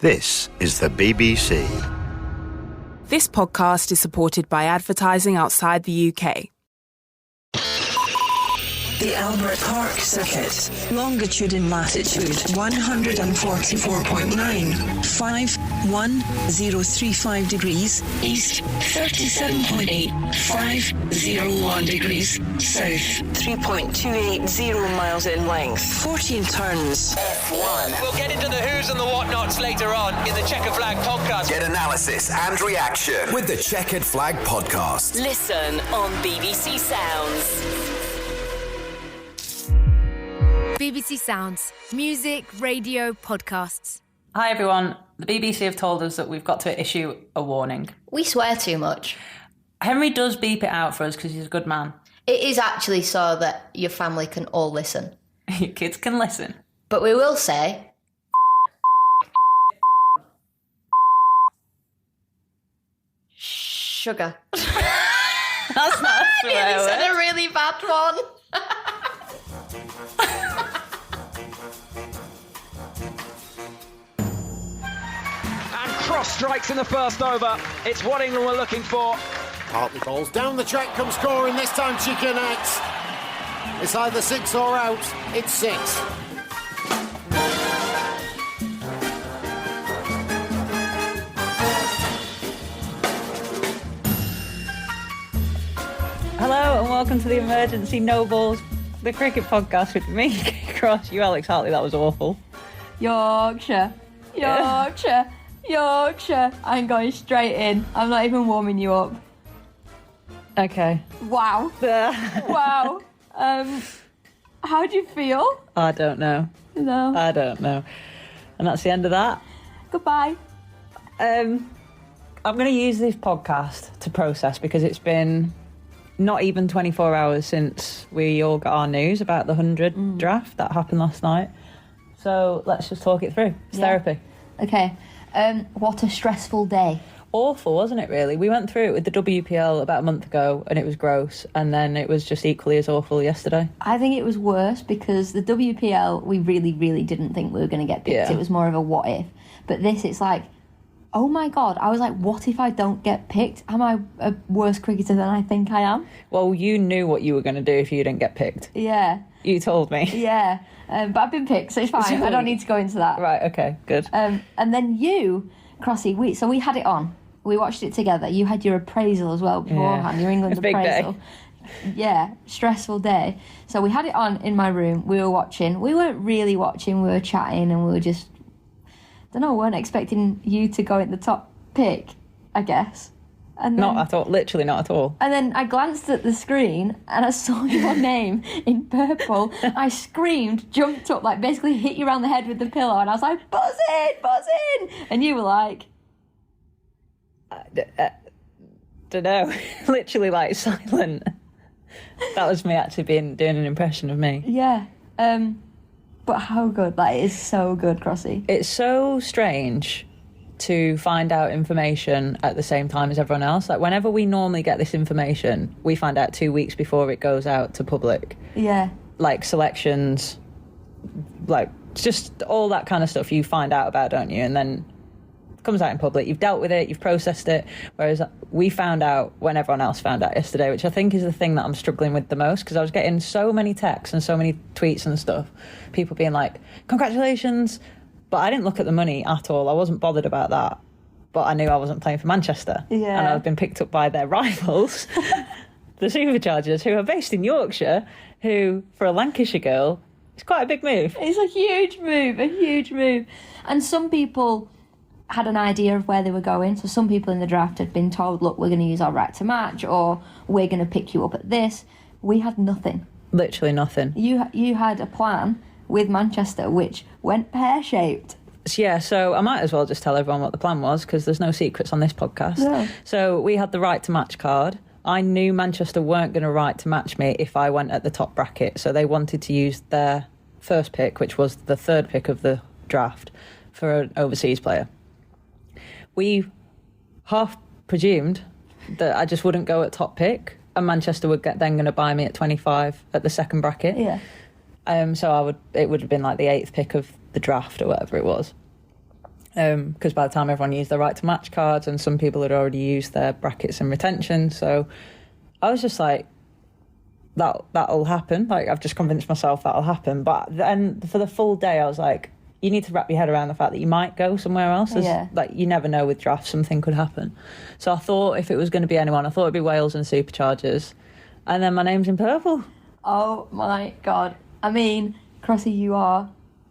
This is the BBC. This podcast is supported by advertising outside the UK. The Albert Park Circuit. Longitude and latitude 144.9. 51035 degrees. East 37.8. 501 degrees. South 3.280 miles in length. 14 turns. F1. We'll get into the who's and the whatnots later on in the Checkered Flag podcast. Get analysis and reaction with the Checkered Flag podcast. Listen on BBC Sounds. BBC Sounds. Music, radio, podcasts. Hi everyone. The BBC have told us that we've got to issue a warning. We swear too much. Henry does beep it out for us because he's a good man. It is actually so that your family can all listen. Your kids can listen. But we will say... sugar. That's not a swear I word. said a really bad one. And Cross strikes in the first over. It's what England were looking for. Hartley falls down the track, comes scoring. This time she connects. It's either 6 or out. It's 6. Hello and welcome to the Emergency No Balls, the cricket podcast with me, Cross, you Alex Hartley. That was awful. Yorkshire. I'm going straight in. I'm not even warming you up. Okay. Wow. Wow. How do you feel? I don't know. No. I don't know. And that's the end of that. Goodbye. I'm going to use this podcast to process because it's been not even 24 hours since we all got our news about the 100 draft that happened last night. So let's just talk it through. It's therapy. Okay. What a stressful day. Awful, wasn't it, really? We went through it with the WPL about a month ago and it was gross, and then it was just equally as awful yesterday. I think it was worse because the WPL, we really, really didn't think we were going to get picked. Yeah. It was more of a what if. But this, it's like, oh my God. I was like, what if I don't get picked? Am I a worse cricketer than I think I am? Well, you knew what you were going to do if you didn't get picked. Yeah. You told me. Yeah. But I've been picked, so it's fine. I don't need to go into that. Right, okay, good. And then you, Crossy, we had it on. We watched it together. You had your appraisal as well beforehand, your England Big appraisal. day. Yeah, stressful day. So we had it on in my room. We were watching. We weren't really watching. We were chatting and we were just, weren't expecting you to go in the top pick, I guess. And then, Not at all, literally not at all. And then I glanced at the screen and I saw your name in purple. I screamed, jumped up, like basically hit you around the head with the pillow, and I was like, buzz in! And you were like... Don't know. Literally like silent. That was me actually doing an impression of me. Yeah. But how good? Like, it is so good, Crossy. It's so strange to find out information at the same time as everyone else. Like, whenever we normally get this information, we find out 2 weeks before it goes out to public. Yeah. Like selections, like just all that kind of stuff you find out about, don't you? And then it comes out in public. You've dealt with it, you've processed it. Whereas we found out when everyone else found out yesterday, which I think is the thing that I'm struggling with the most, because I was getting so many texts and so many tweets and stuff. People being like, congratulations. But I didn't look at the money at all. I wasn't bothered about that. But I knew I wasn't playing for Manchester. Yeah. And I've been picked up by their rivals, the Superchargers, who are based in Yorkshire, who, for a Lancashire girl, it's quite a big move. It's a huge move. And some people had an idea of where they were going. So some people in the draft had been told, look, we're going to use our right to match, or we're going to pick you up at this. We had nothing. Literally nothing. You had a plan with Manchester which went pear-shaped. Yeah, so I might as well just tell everyone what the plan was, because there's no secrets on this podcast. No. So we had the right to match card. I knew Manchester weren't going to right to match me if I went at the top bracket, so they wanted to use their first pick, which was the third pick of the draft, for an overseas player. We half presumed that I just wouldn't go at top pick, and Manchester would then going to buy me at 25 at the second bracket. Yeah. So it would have been like the 8th pick of the draft or whatever it was. because by the time everyone used their right to match cards and some people had already used their brackets and retention. So I was just like, that'll happen. Like, I've just convinced myself that'll happen. But then for the full day, I was like, you need to wrap your head around the fact that you might go somewhere else. Like, you never know with drafts, something could happen. So I thought if it was going to be anyone, I thought it'd be Wales and Superchargers. And then my name's in purple. Oh my God. I mean, Crossy, you are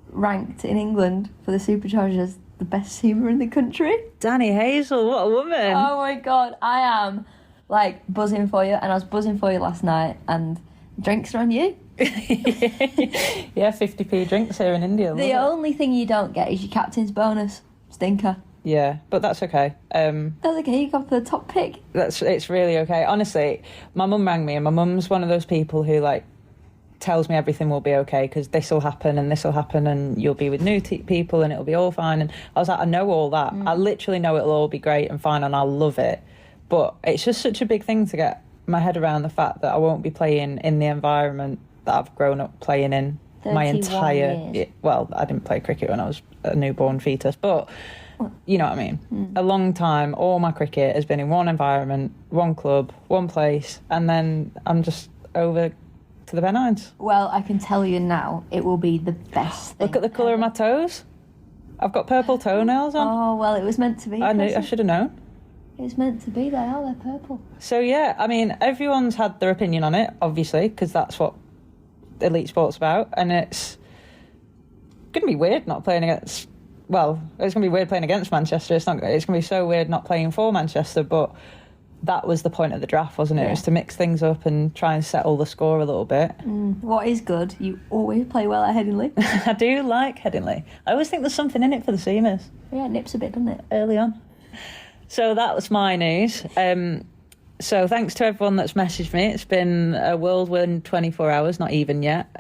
ranked in England for the Superchargers the best seamer in the country. Danny Hazel, what a woman. Oh my God, I am like buzzing for you, and I was buzzing for you last night, and drinks are on you. Yeah, 50p drinks here in India. The only thing you don't get is your captain's bonus. Stinker. Yeah, but that's okay. That's okay, you got for the top pick. It's really okay. Honestly, my mum rang me, and my mum's one of those people who, like, tells me everything will be okay because this will happen and you'll be with new people and it'll be all fine. And I was like, I know all that. I literally know it'll all be great and fine and I'll love it. But it's just such a big thing to get my head around the fact that I won't be playing in the environment that I've grown up playing in my entire years. Well, I didn't play cricket when I was a newborn fetus, but you know what I mean. A long time, all my cricket has been in one environment, one club, one place, and then I'm just over to the Pennines. Well, I can tell you now, it will be the best thing. Look at the colour of my toes. I've got purple toenails on. Oh, well, it was meant to be. I should have known. It was meant to be. They're purple. So, yeah, I mean, everyone's had their opinion on it, obviously, because that's what elite sport's about. And it's going to be weird not playing against... Well, it's going to be weird playing against Manchester. It's going to be so weird not playing for Manchester, but... That was the point of the draft, wasn't it? Yeah. It was to mix things up and try and settle the score a little bit. What is good, you always play well at Headingley. I do like Headingley. I always think there's something in it for the Seamers. Yeah, it nips a bit, doesn't it? Early on. So that was my news. So thanks to everyone that's messaged me. It's been a whirlwind 24 hours, not even yet.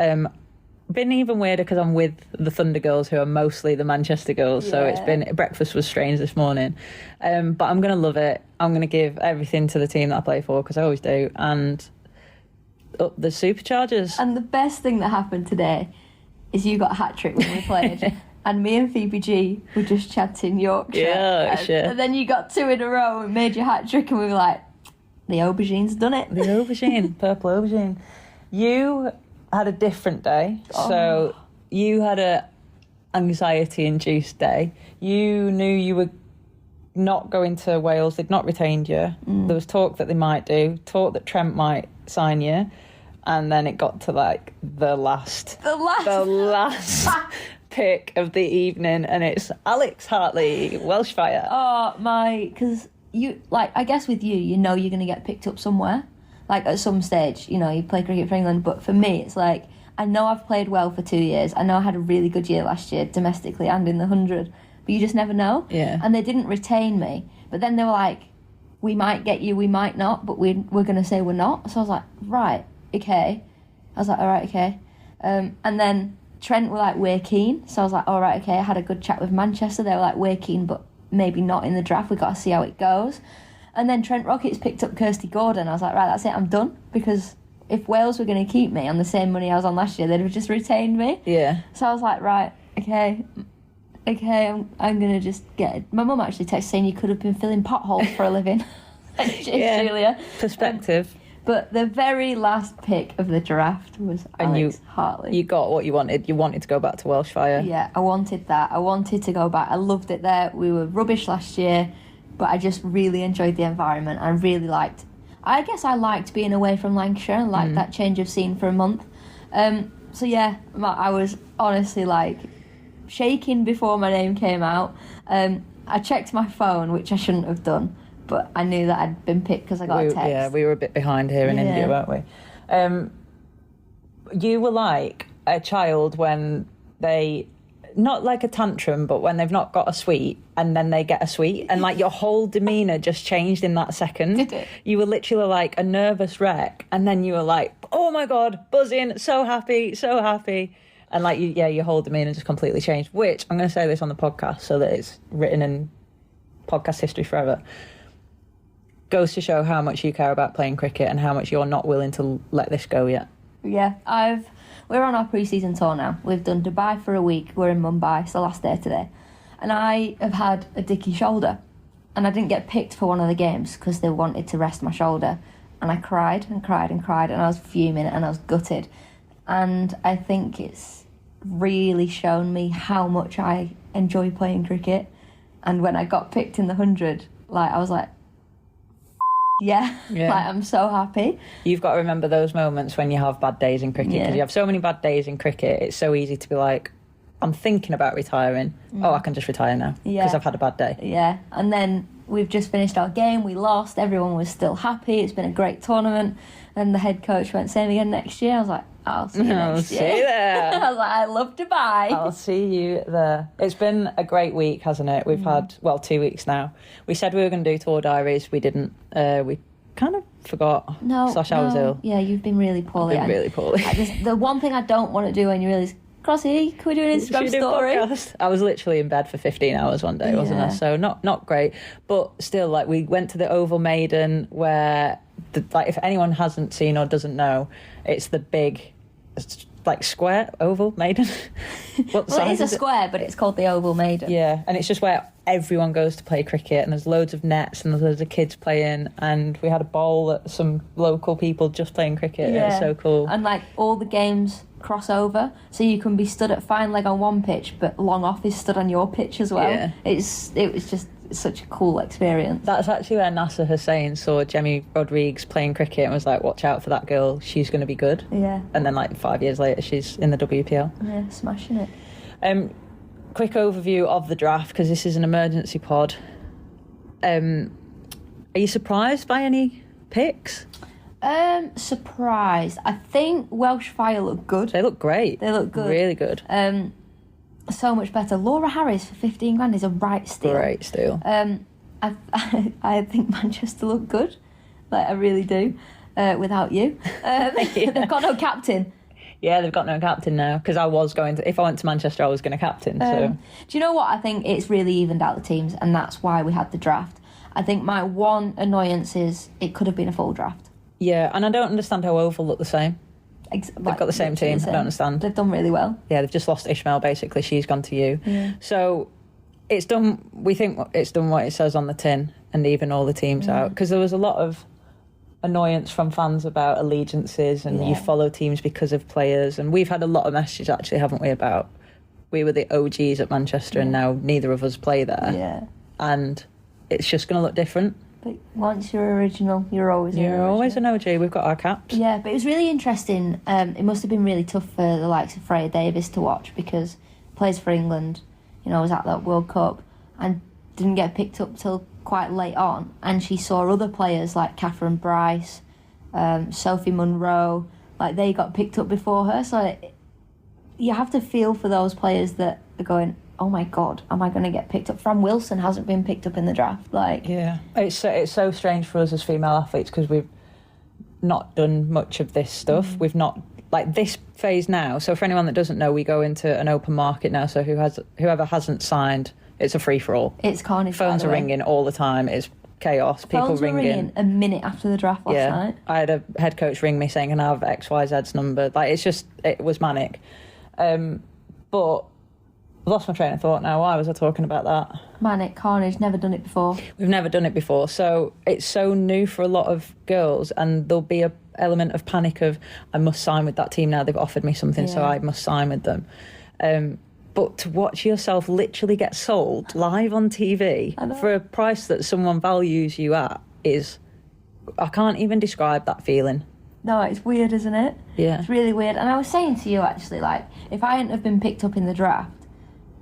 Been even weirder because I'm with the Thunder girls, who are mostly the Manchester girls. So it's been... Breakfast was strange this morning. But I'm going to love it. I'm going to give everything to the team that I play for, because I always do. And up the Superchargers. And the best thing that happened today is you got a hat-trick when we played. And me and Phoebe G were just chatting Yorkshire. Yeah, sure. And then you got 2 in a row and made your hat-trick, and we were like, the aubergine's done it. The aubergine, purple aubergine. You had a different day. So you had a anxiety-induced day. You knew you were not going to Wales. They'd not retained you. There was talk that they might do, talk that Trent might sign you, and then it got to like the last pick of the evening, and it's Alex Hartley, Welsh Fire. Oh my, because you, like, I guess with you know you're going to get picked up somewhere. Like, at some stage, you know, you play cricket for England, but for me, it's like, I know I've played well for 2 years. I know I had a really good year last year, domestically and in the 100, but you just never know. Yeah. And they didn't retain me, but then they were like, we might get you, we might not, but we're going to say we're not. So I was like, right, okay. I was like, all right, okay. And then Trent were like, we're keen. So I was like, all right, okay. I had a good chat with Manchester. They were like, we're keen, but maybe not in the draft. We've got to see how it goes. And then Trent Rockets picked up Kirsty Gordon. I was like, right, that's it, I'm done. Because if Wales were going to keep me on the same money I was on last year, they'd have just retained me. Yeah. So I was like, right, okay, I'm going to just get it. My mum actually texted saying you could have been filling potholes for a living. Julia. Perspective. But the very last pick of the draft was Alex Hartley. You got what you wanted. You wanted to go back to Welsh Fire. Yeah, I wanted that. I wanted to go back. I loved it there. We were rubbish last year, but I just really enjoyed the environment. I really liked... I guess I liked being away from Lancashire and liked that change of scene for a month. So yeah, I was honestly like shaking before my name came out. I checked my phone, which I shouldn't have done, but I knew that I'd been picked because I got a text. Yeah, we were a bit behind here in India, weren't we? You were like a child when they... Not like a tantrum, but when they've not got a sweet and then they get a sweet, and like your whole demeanour just changed in that second. Did it? You were literally like a nervous wreck, and then you were like, oh my God, buzzing, so happy. And like, your whole demeanour just completely changed, which I'm going to say this on the podcast so that it's written in podcast history forever. Goes to show how much you care about playing cricket and how much you're not willing to let this go yet. Yeah, we're on our pre-season tour now. We've done Dubai for a week. We're in Mumbai. It's the last day today. And I have had a dicky shoulder, and I didn't get picked for one of the games because they wanted to rest my shoulder. And I cried and cried and cried, and I was fuming and I was gutted. And I think it's really shown me how much I enjoy playing cricket. And when I got picked in the 100, like, I was like, yeah, like, I'm so happy. You've got to remember those moments when you have bad days in cricket, because you have so many bad days in cricket. It's so easy to be like, I'm thinking about retiring. Oh, I can just retire now because I've had a bad day. Yeah, and then we've just finished our game. We lost. Everyone was still happy. It's been a great tournament. And the head coach went, same again next year. I was like, I'll see you next year. See you there. I was like, I love Dubai. I'll see you there. It's been a great week, hasn't it? We've had, 2 weeks now. We said we were going to do tour diaries. We didn't. We kind of forgot. No. I was ill. Yeah, you've been really poorly. Really poorly. The one thing I don't want to do when you realise, Crossy, can we do an Instagram story? I was literally in bed for 15 hours one day, wasn't I? So not great. But still, like, we went to the Oval Maiden where, if anyone hasn't seen or doesn't know, it's the big, square Oval Maiden. Well, it is a square, but it's called the Oval Maiden. Yeah, and it's just where everyone goes to play cricket, and there's loads of nets and there's loads of kids playing, and we had a bowl at some local people just playing cricket. Yeah. It was so cool. And all the games cross over, so you can be stood at fine leg on one pitch, but long off is stood on your pitch as well. Yeah. It was just such a cool experience. That's actually where Nasser Hussain saw Jemmy Rodriguez playing cricket and was like, watch out for that girl, she's going to be good. Yeah. And then 5 years later she's in the WPL. Yeah, smashing it. Quick overview of the draft, because this is an emergency pod. Are you surprised by any picks? Surprised. I think Welsh Fire look good. They look great. They look good. Really good. So much better. Laura Harris for 15 grand is a right steal. Great steal. I think Manchester look good. I really do. Without you. They've got no captain. Yeah, they've got no captain now, because I was going to, if I went to Manchester, I was going to captain. So do you know what? I think it's really evened out the teams, and that's why we had the draft. I think my one annoyance is it could have been a full draft. Yeah, and I don't understand how Oval look the same. They've got the same team. I don't understand. They've done really well. Yeah, they've just lost Ishmael, basically. She's gone to you. Yeah. So it's done. We think it's done what it says on the tin and even all the teams out. Because there was a lot of annoyance from fans about allegiances and you follow teams because of players. And we've had a lot of messages, actually, haven't we, about we were the OGs at Manchester and now neither of us play there. Yeah. And it's just going to look different. But once you're original, you're always an OG. We've got our caps. Yeah, but it was really interesting. It must have been really tough for the likes of Freya Davis to watch, because he plays for England, was at that World Cup and didn't get picked up till quite late on. And she saw other players like Catherine Bryce, Sophie Munro, they got picked up before her. So you have to feel for those players that are going, oh my God, am I going to get picked up? Fran Wilson hasn't been picked up in the draft. Yeah, it's so strange for us as female athletes, because we've not done much of this stuff. We've not, this phase now. So for anyone that doesn't know, we go into an open market now. So whoever hasn't signed, it's a free for all. It's carnage. Phones are ringing all the time. It's chaos. People Phones were ringing a minute after the draft last night. I had a head coach ring me saying, "Can I have XYZ's number?" It was manic. But I've lost my train of thought now. Why was I talking about that? Manic, carnage, never done it before. We've never done it before. So it's so new for a lot of girls, and there'll be a element of panic of, I must sign with that team now. They've offered me something, so I must sign with them. But to watch yourself literally get sold live on TV for a price that someone values you at I can't even describe that feeling. No, it's weird, isn't it? Yeah. It's really weird. And I was saying to you, actually, if I hadn't have been picked up in the draft,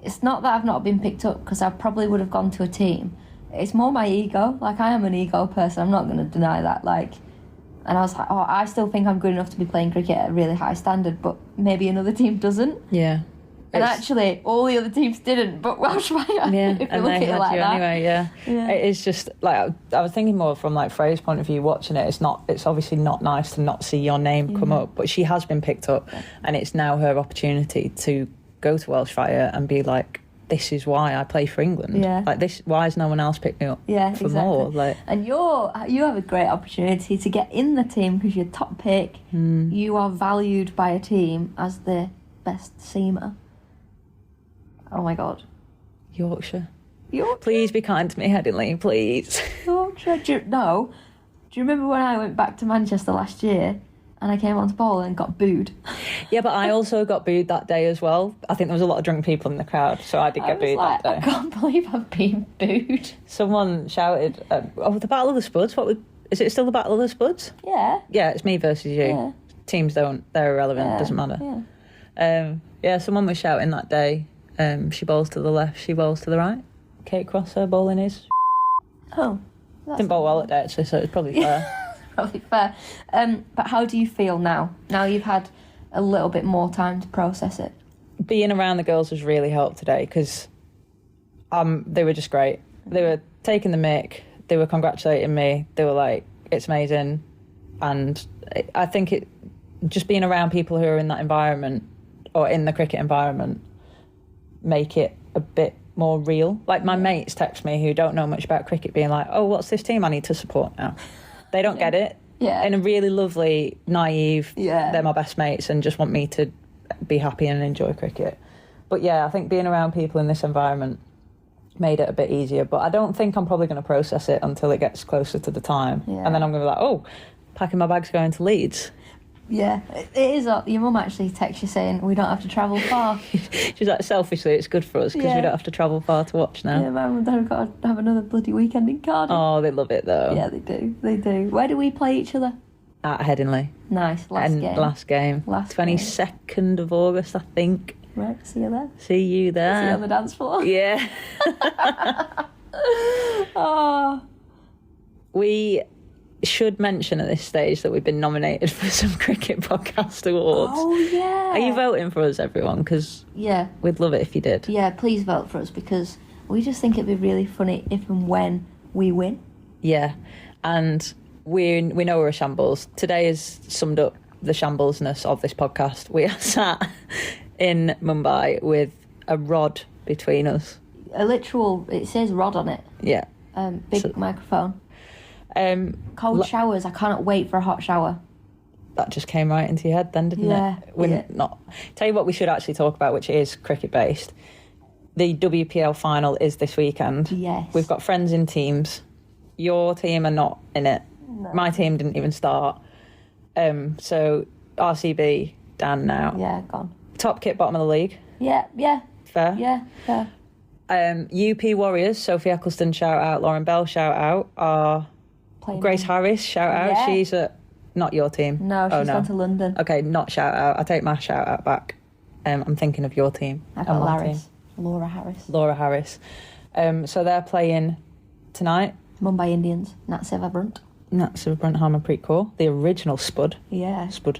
it's not that I've not been picked up, because I probably would have gone to a team. It's more my ego. I am an ego person. I'm not going to deny that. And I was like, I still think I'm good enough to be playing cricket at a really high standard, but maybe another team doesn't. Yeah. And actually, all the other teams didn't, but Welsh Fire. Yeah, if and look they at it had like you that. anyway. Yeah, it is just I was thinking more from Freya's point of view. Watching it, it's obviously not nice to not see your name come up, but she has been picked up, and it's now her opportunity to go to Welsh Fire and be like, this is why I play for England. Yeah. This. Why has no one else picked me up? Yeah, for exactly. more. And you have a great opportunity to get in the team, because you're top pick. You are valued by a team as the best seamer. Oh my God. Yorkshire. Please be kind to me, Headingley, please. Yorkshire. Do you remember when I went back to Manchester last year and I came onto Poland and got booed? Yeah, but I also got booed that day as well. I think there was a lot of drunk people in the crowd, so I did get booed that day. I can't believe I've been booed. Someone shouted, the Battle of the Spuds. Is it still the Battle of the Spuds? Yeah. Yeah, it's me versus you. Yeah. Teams they're irrelevant, doesn't matter. Yeah. Someone was shouting that day, she bowls to the left, she bowls to the right. Kate Cross, her bowling is. Oh. Didn't bowl well that day, actually, so it's probably fair. Probably fair. But how do you feel now? Now you've had a little bit more time to process it. Being around the girls has really helped today because they were just great. They were taking the mick, they were congratulating me, they were like, it's amazing. And I think just being around people who are in that environment or in the cricket environment make it a bit more real. Like my mates text me who don't know much about cricket being like, oh, what's this team I need to support now? They don't get it. Yeah. In a really lovely, naive, they're my best mates and just want me to be happy and enjoy cricket. But yeah, I think being around people in this environment made it a bit easier. But I don't think I'm probably going to process it until it gets closer to the time. Yeah. And then I'm going to be like, oh, packing my bags going to Leeds. Yeah, it is. Your mum actually texts you saying we don't have to travel far. She's like, selfishly, it's good for us because we don't have to travel far to watch now. Yeah, my mum and dad have got to have another bloody weekend in Cardiff. Oh, they love it though. Yeah, they do. They do. Where do we play each other? At Headingley. Nice. Last game. 22nd of August, I think. Right, see you there. See you there. See you on the dance floor. Yeah. Oh. We should mention at this stage that we've been nominated for some Cricket Podcast Awards. Oh, yeah. Are you voting for us, everyone? Because we'd love it if you did. Yeah, please vote for us because we just think it'd be really funny if and when we win. Yeah, and we know we're a shambles. Today has summed up the shamblesness of this podcast. We are sat in Mumbai with a rod between us. A literal, it says rod on it. Yeah. Big microphone. Cold showers. I cannot wait for a hot shower. That just came right into your head then, didn't it? Yeah. Tell you what we should actually talk about, which is cricket-based. The WPL final is this weekend. Yes. We've got friends in teams. Your team are not in it. No. My team didn't even start. So RCB, Dan now. Yeah, gone. Top kit, bottom of the league. Yeah. Fair? Yeah, fair. UP Warriors, Sophie Eccleston, shout out. Lauren Bell, shout out. Grace Harris, shout out. Yeah. She's at not your team. No, she's gone to London. Okay, not shout out. I take my shout out back. I'm thinking of your team. I've got Laura Harris. So they're playing tonight. Mumbai Indians, Nat Sevabrunt. Nat Sevabrunt, Harmanpreet Kaur, the original Spud. Yeah. Spud.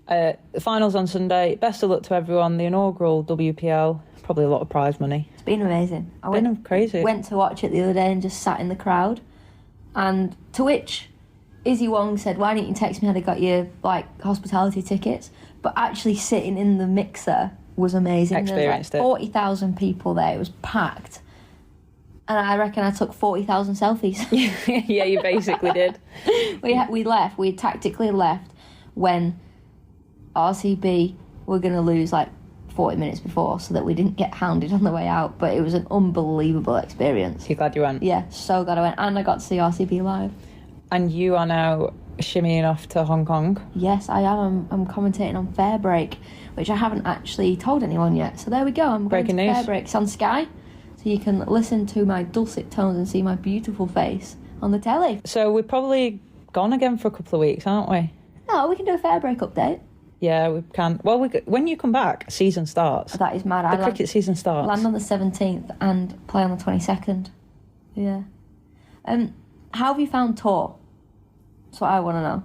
The finals on Sunday. Best of luck to everyone. The inaugural WPL. Probably a lot of prize money. It's been amazing. Crazy. Went to watch it the other day and just sat in the crowd. And to which Izzy Wong said, why didn't you text me how they got your hospitality tickets? But actually sitting in the mixer was amazing. Experienced there was 40,000 people there. It was packed. And I reckon I took 40,000 selfies. Yeah, you basically did. We tactically left when RCB were going to lose 40 minutes before so that we didn't get hounded on the way out, but it was an unbelievable experience. You glad you went? Yeah, so glad I went, and I got to see RCB live. And you are now shimmying off to Hong Kong? Yes, I am. I'm commentating on Fair Break, which I haven't actually told anyone yet. So there we go. I'm Breaking going to news. Fair Break. It's on Sky, so you can listen to my dulcet tones and see my beautiful face on the telly. So we're probably gone again for a couple of weeks, aren't we? No, we can do a Fair Break update. Yeah, we can. Well, when you come back, season starts. That is mad. The cricket season starts. Land on the 17th and play on the 22nd. Yeah. How have you found tour? That's what I want to know.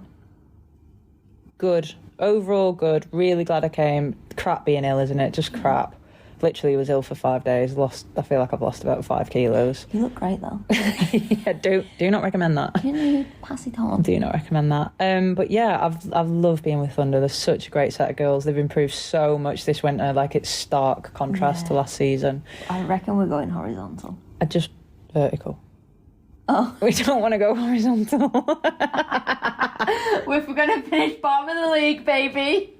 Good. Overall good. Really glad I came. Crap being ill, isn't it? Just crap. Literally was ill for 5 days. I feel like I've lost about 5 kilos. You look great though. Yeah, do not recommend that. Can you pass it on? Do not recommend that. But yeah, I've loved being with Thunder. They're such a great set of girls. They've improved so much this winter. It's stark contrast to last season. I reckon we're going horizontal. Just vertical. Oh. We don't want to go horizontal. We're going to finish bottom of the league, baby.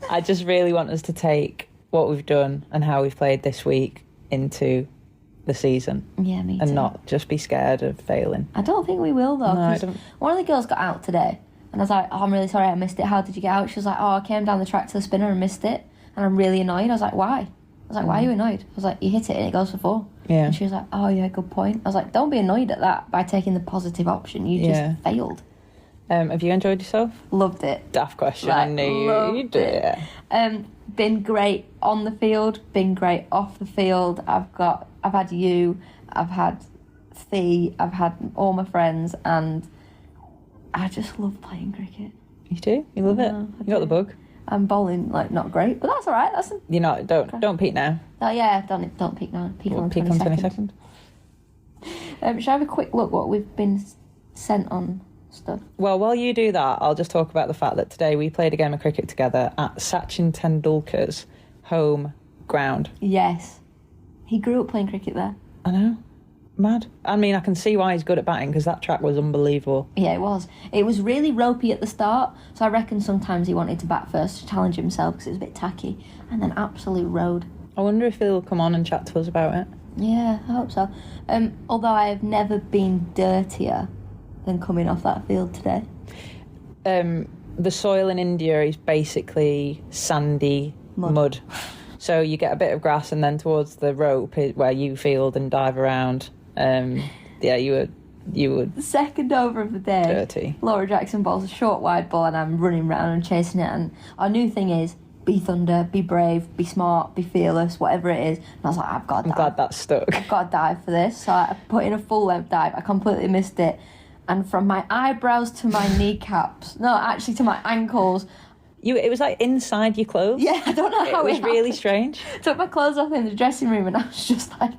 I just really want us to take what we've done and how we've played this week into the season. Yeah, me too. And not just be scared of failing. I don't think we will, though. No, I don't. One of the girls got out today, and I was like, oh, I'm really sorry I missed it. How did you get out? She was like, oh, I came down the track to the spinner and missed it, and I'm really annoyed. I was like, why? I was like, why are you annoyed? I was like, you hit it and it goes for 4. Yeah. And she was like, oh, yeah, good point. I was like, don't be annoyed at that by taking the positive option. You just failed. Have you enjoyed yourself? Loved it. Daft question. I knew you'd do it. Been great on the field, been great off the field. I've had you, I've had Fee, I've had all my friends, and I just love playing cricket. You do? You love it? You got the bug? I'm bowling not great, but that's all right. You're not. Don't peak now. Oh yeah, don't peak now. Peak on 22nd. Shall I have a quick look what we've been sent on stuff? Well, while you do that, I'll just talk about the fact that today we played a game of cricket together at Sachin Tendulkar's home ground. Yes, he grew up playing cricket there. I know. Mad. I mean, I can see why he's good at batting, because that track was unbelievable. Yeah, it was. It was really ropey at the start, so I reckon sometimes he wanted to bat first to challenge himself because it was a bit tacky, and then absolute road. I wonder if he'll come on and chat to us about it. Yeah, I hope so. Although I have never been dirtier than coming off that field today. The soil in India is basically sandy mud. So you get a bit of grass, and then towards the rope where you field and dive around. You would. Second over of the day. Dirty. Laura Jackson bowls a short wide ball, and I'm running round and chasing it. And our new thing is be thunder, be brave, be smart, be fearless, whatever it is. And I was like, I've got to dive. I'm glad that stuck. I've got to dive for this. So I put in a full length dive. I completely missed it, and from my eyebrows to my kneecaps, no, actually to my ankles. It was like inside your clothes. Yeah, I don't know how it was really strange. Took my clothes off in the dressing room, and I was just like.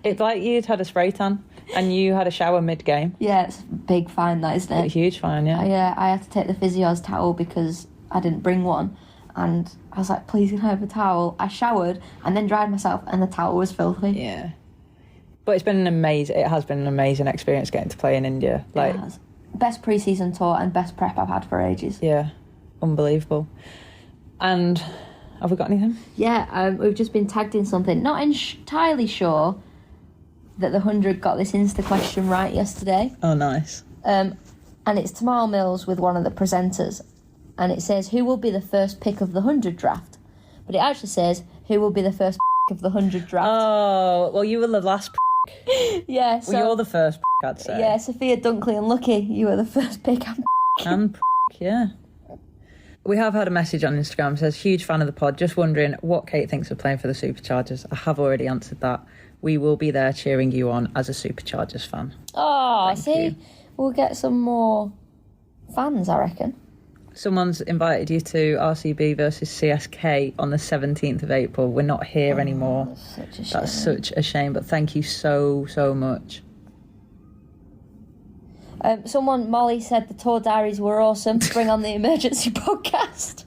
It's like you'd had a spray tan and you had a shower mid-game. Yeah, it's a big fine, that, isn't it? It's a huge fine, yeah. I had to take the physio's towel because I didn't bring one, and I was like, please can I have a towel? I showered and then dried myself, and the towel was filthy. Yeah. But it has been an amazing experience getting to play in India. It has. Best pre-season tour and best prep I've had for ages. Yeah, unbelievable. And... have we got anything? Yeah, we've just been tagged in something. Not entirely sure that the 100 got this Insta question right yesterday. Oh, nice. And it's Tamal Mills with one of the presenters. And it says, who will be the first pick of the 100 draft? But it actually says, who will be the first pick of the 100 draft? Oh, well, you were the last pick. Yeah, so... well, you're the first pick, I'd say. Yeah, Sophia Dunkley and Lucky, you were the first pick. And yeah. We have had a message on Instagram that says, huge fan of the pod, just wondering what Kate thinks of playing for the Superchargers. I have already answered that. We will be there cheering you on as a Superchargers fan. Oh, see, we'll get some more fans, I reckon. Someone's invited you to RCB versus CSK on the 17th of April. We're not here anymore. That's such a shame, but thank you so, so much. Molly said the tour diaries were awesome. Bring on the emergency podcast.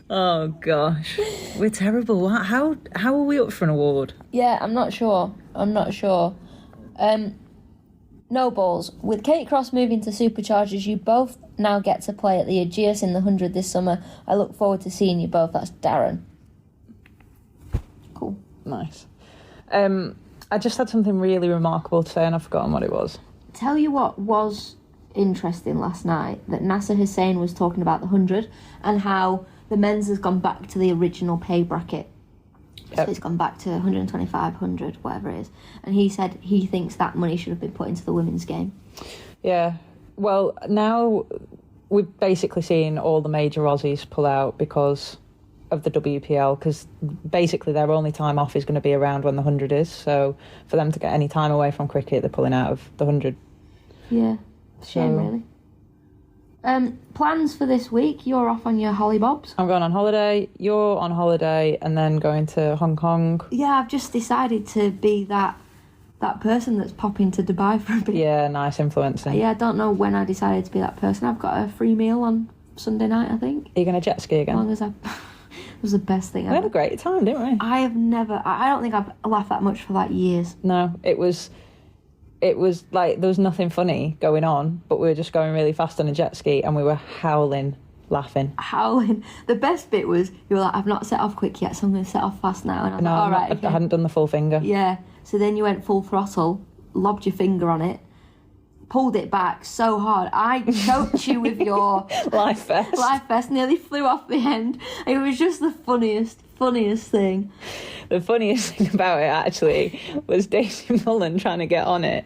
Oh, gosh. We're terrible. How are we up for an award? Yeah, I'm not sure. No balls. With Kate Cross moving to Superchargers, you both now get to play at the Aegeus in the 100 this summer. I look forward to seeing you both. That's Darren. Cool. Nice. I just had something really remarkable to say and I've forgotten what it was. Tell you what was interesting last night, that Nasser Hussain was talking about the 100 and how the men's has gone back to the original pay bracket. So it's gone back to 125, 100, whatever it is. And he said he thinks that money should have been put into the women's game. Yeah. Well, now we've basically seen all the major Aussies pull out because of the WPL, because basically their only time off is going to be around when the 100 is. So for them to get any time away from cricket, they're pulling out of the 100. Yeah. Shame, really. Plans for this week? You're off on your hollybobs. I'm going on holiday, you're on holiday, and then going to Hong Kong. Yeah, I've just decided to be that person that's popping to Dubai for a bit. Yeah, nice influencing. Yeah, I don't know when I decided to be that person. I've got a free meal on Sunday night, I think. Are you going to jet ski again? As long as I... It was the best thing ever. We had a great time, didn't we? I don't think I've laughed that much for like years. No, it was like there was nothing funny going on, but we were just going really fast on a jet ski and we were howling laughing. Howling. The best bit was, you were like, I've not set off quick yet, so I'm going to set off fast now. And I was like, all right. Okay. I hadn't done the full finger. Yeah. So then you went full throttle, lobbed your finger on it, pulled it back so hard. I choked you with your life vest. Nearly flew off the end. It was just the funniest thing. The funniest thing about it, actually, was Daisy Mullen trying to get on it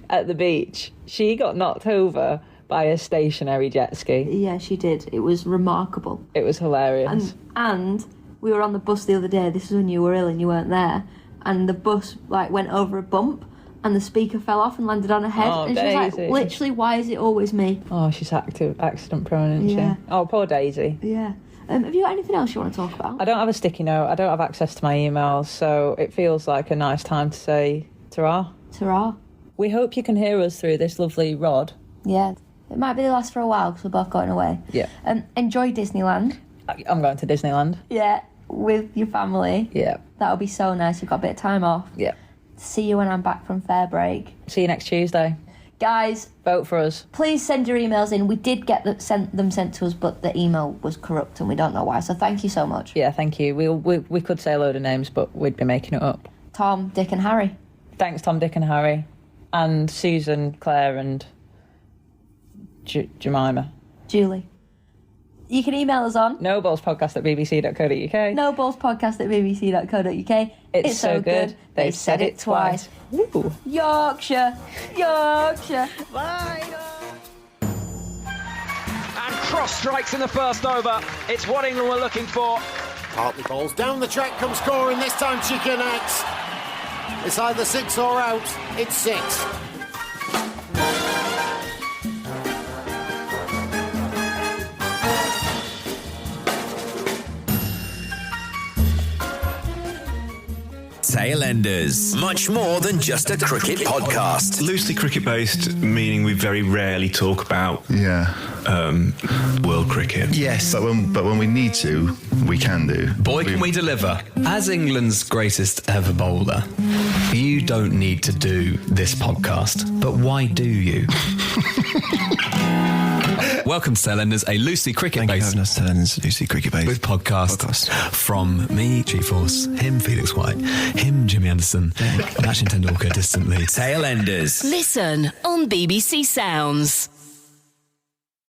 at the beach. She got knocked over by a stationary jet ski. Yeah, she did. It was remarkable. It was hilarious. And we were on the bus the other day. This was when you were ill and you weren't there. And the bus went over a bump and the speaker fell off and landed on her head. Oh, and Daisy. She was like, literally, why is it always me? Oh, she's accident prone, isn't she? Oh, poor Daisy. Yeah. Have you got anything else you want to talk about? I don't have a sticky note. I don't have access to my emails, so it feels like a nice time to say ta-ra. Ta-ra. We hope you can hear us through this lovely rod. Yeah. It might be the last for a while because we're both going away. Yeah. Enjoy Disneyland. I'm going to Disneyland. Yeah, with your family. Yeah. That'll be so nice. You've got a bit of time off. Yeah. See you when I'm back from fair break. See you next Tuesday. Guys, vote for us. Please send your emails in. We did get them sent to us, but the email was corrupt and we don't know why. So thank you so much. Yeah, thank you. We could say a load of names, but we'd be making it up. Tom, Dick and Harry. Thanks, Tom, Dick and Harry. And Susan, Claire and Jemima. Julie. You can email us on noballspodcast@bbc.co.uk. noballspodcast@bbc.co.uk. It's so good. They've said it twice. Ooh. Yorkshire. Bye. And cross strikes in the first over. It's what England were looking for. Hartley balls down the track, comes scoring. This time she connects. It's either 6 or out. It's 6. Tailenders. Much more than just a cricket podcast. Loosely cricket based, meaning we very rarely talk about world cricket. Yes, but when we need to, we can do. Boy, can we deliver. As England's greatest ever bowler, you don't need to do this podcast, but why do you? Welcome to Tailenders, a loosely cricket-based... Loosely cricket-based with podcast from me, G-Force, him, Felix White, him, Jimmy Anderson, Sachin Tendulkar, distantly. Tailenders. Listen on BBC Sounds.